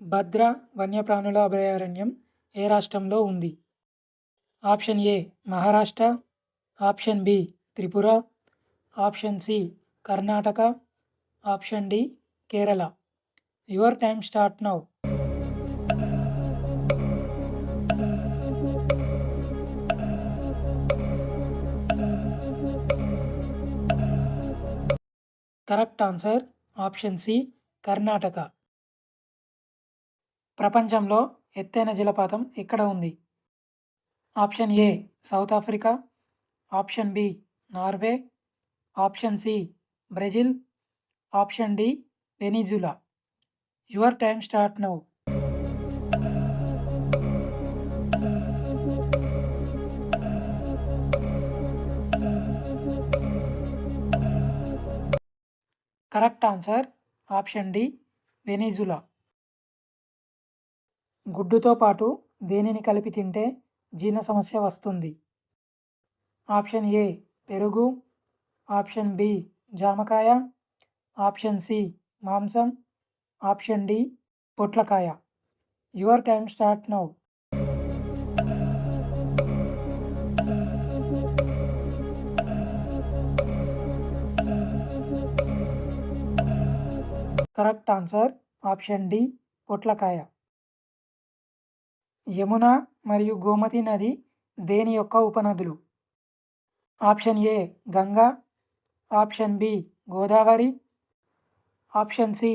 భద్ర వన్యప్రాణుల అభయారణ్యం ఏ రాష్ట్రంలో ఉంది? Option A Maharashtra, option B Tripura, option C Karnataka, option D Kerala. Your time start now. Correct answer option C Karnataka. ప్రపంచంలో ఎత్తైన జలపాతం ఎక్కడ ఉంది? Option A South Africa, option B Norway, option C Brazil, option D Venezuela. Your time start now. Correct answer option D Venezuela. గుడ్డుతో పాటు దేనిని కలిపి తింటే జీర్ణ సమస్య వస్తుంది? ఆప్షన్ ఏ పెరుగు, ఆప్షన్ బి జామకాయ, ఆప్షన్ సి మాంసం, ఆప్షన్ డి పొట్లకాయ. Your time start now. Correct answer option D పొట్లకాయ. యమున మరియు గోమతి నది దేని యొక్క ఉపనదులు? Option A Ganga, option B Godavari, option C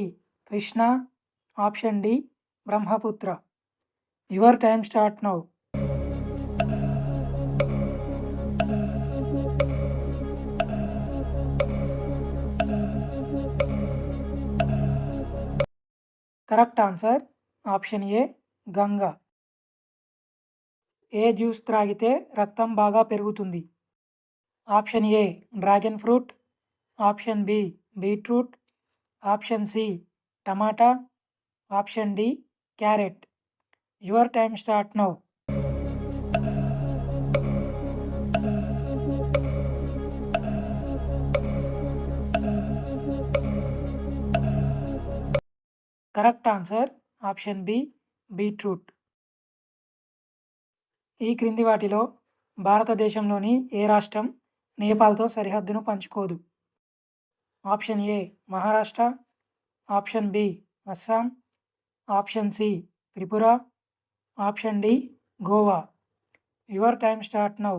Krishna, option D Brahmaputra. Your time start now. Correct answer option A Ganga. ఏ జ్యూస్ త్రాగితే రక్తం బాగా పెరుగుతుంది? Option A dragon fruit, option B beetroot, option C tomato, option D carrot. Your time start now. Correct answer option B beetroot. ఈ క్రింది వాటిలో భారతదేశంలోని ఏ రాష్ట్రం నేపాల్తో సరిహద్దును పంచుకోదు? Option A Maharashtra, option B Assam, option C Tripura, option D Goa. Your time start now.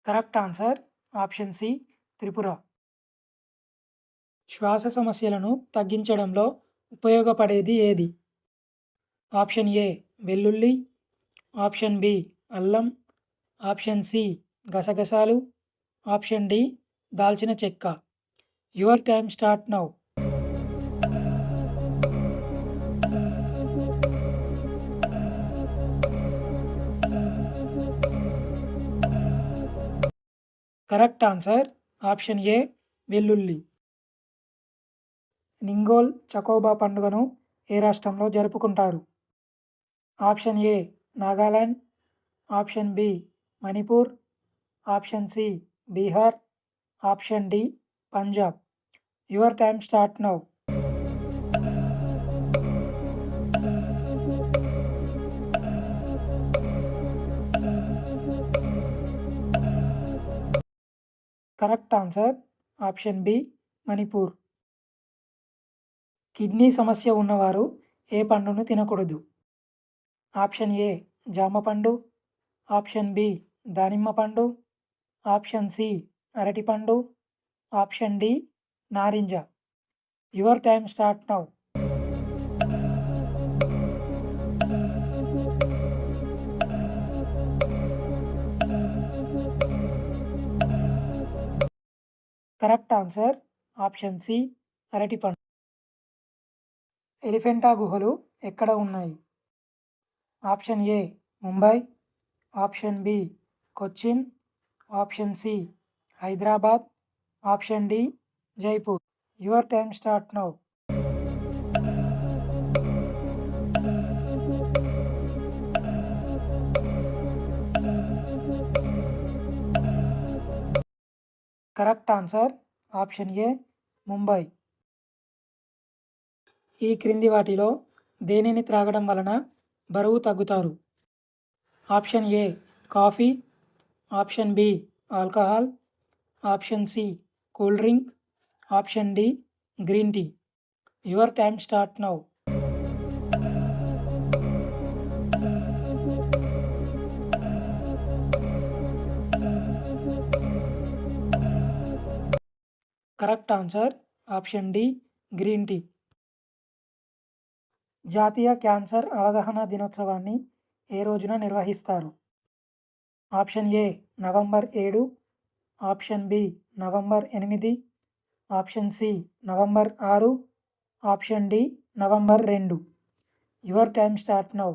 Correct answer option C Tripura. శ్వాస సమస్యలను తగ్గించడంలో ఉపయోగపడేది ఏది? ఆప్షన్ ఏ వెల్లుల్లి, ఆప్షన్ బి అల్లం, ఆప్షన్ సి గసగసాలు, ఆప్షన్ డి దాల్చిన చెక్క. Your time start now. Correct answer option A వెల్లుల్లి. నింగోల్ చకోబా పండుగను ఏ రాష్ట్రంలో జరుపుకుంటారు? Option A Nagaland, option B Manipur, option C Bihar, option D Punjab. Your time start now. Correct answer option B Manipur. Kidney సమస్య ఉన్నవారు ఏ పండును తినకూడదు? ఆప్షన్ ఏ జామ పండు, ఆప్షన్ బి దానిమ్మ పండు, ఆప్షన్ సి అరటిపండు, ఆప్షన్ డి నారింజ. Your time start now. Correct answer option C అరటిపండు. ఎలిఫెంటా గుహలు ఎక్కడ ఉన్నాయి? Option A Mumbai, option B Cochin, option C Hyderabad, option D Jaipur. Your time start now. Correct answer option A Mumbai. ఈ క్రింది వాటిలో దేనిని త్రాగడం వలన బరువు తగ్గుతారు? Option A coffee, option B alcohol, option C cool drink, option D green tea. Your time start now. Correct answer option D green tea. జాతీయ cancer అవగాహన దినోత్సవాన్ని ఏ రోజున నిర్వహిస్తారు? Option A November 7, option B November 8, option C November 6, option D November 2. Your time start now.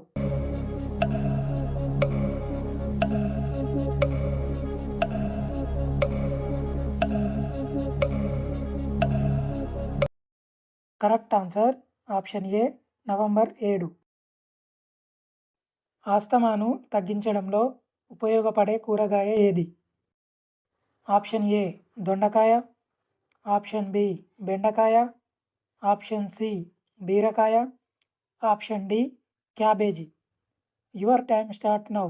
Correct answer option A November 7. ఆస్తమాను తగ్గించడంలో ఉపయోగపడే కూరగాయ ఏది? ఆప్షన్ ఏ దొండకాయ, ఆప్షన్ బి బెండకాయ, ఆప్షన్ సి బీరకాయ, option D cabbage. Your time start now.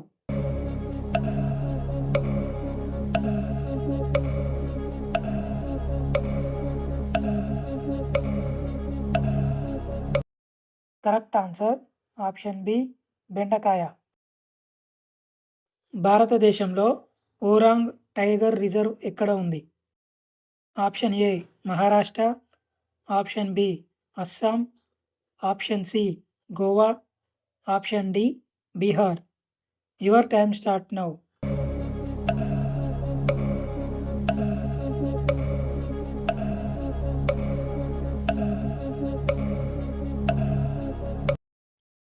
Correct answer option B బెండకాయ. భారతదేశంలో ఓరాంగ్ టైగర్ రిజర్వ్ ఎక్కడ ఉంది? Option A Maharashtra, option B Assam, option C Goa, option D Bihar. Your time start now.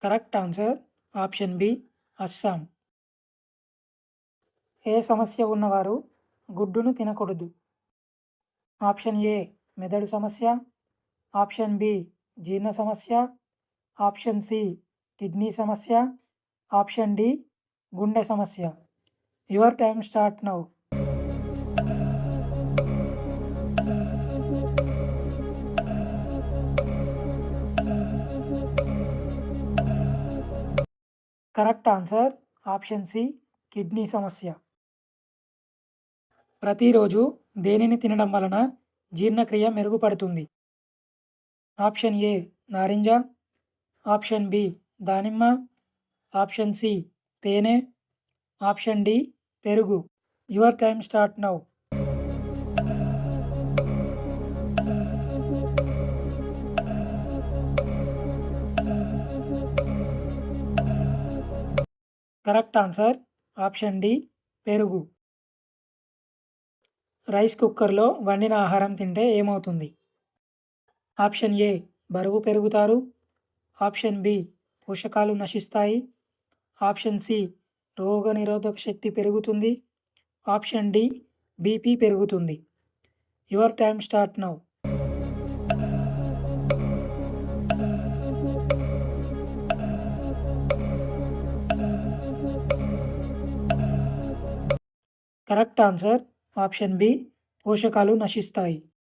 Correct answer option B Assam. ఏ సమస్య ఉన్నవారు గుడ్డును తినకూడదు? ఆప్షన్ ఏ మెదడు సమస్య, ఆప్షన్ బి జీర్ణ సమస్య, ఆప్షన్ సి కిడ్నీ సమస్య, ఆప్షన్ డి గుండె సమస్య. Your time start now. Correct answer option C kidney సమస్య. ప్రతిరోజు దేనిని తినడం వలన జీర్ణక్రియ మెరుగుపడుతుంది? ఆప్షన్ ఏ నారింజ, ఆప్షన్ బి దానిమ్మ, ఆప్షన్ సి తేనె, ఆప్షన్ డి పెరుగు. Your time start now. Correct answer option D పెరుగు. రైస్ కుక్కర్లో వండిన ఆహారం తింటే ఏమవుతుంది? ఆప్షన్ ఏ బరువు పెరుగుతారు, ఆప్షన్ బి పోషకాలు నశిస్తాయి, ఆప్షన్ సి రోగనిరోధక శక్తి పెరుగుతుంది, ఆప్షన్ డి బీపీ పెరుగుతుంది. Your time start now. Correct answer option B పోషకాలు నశిస్తాయి.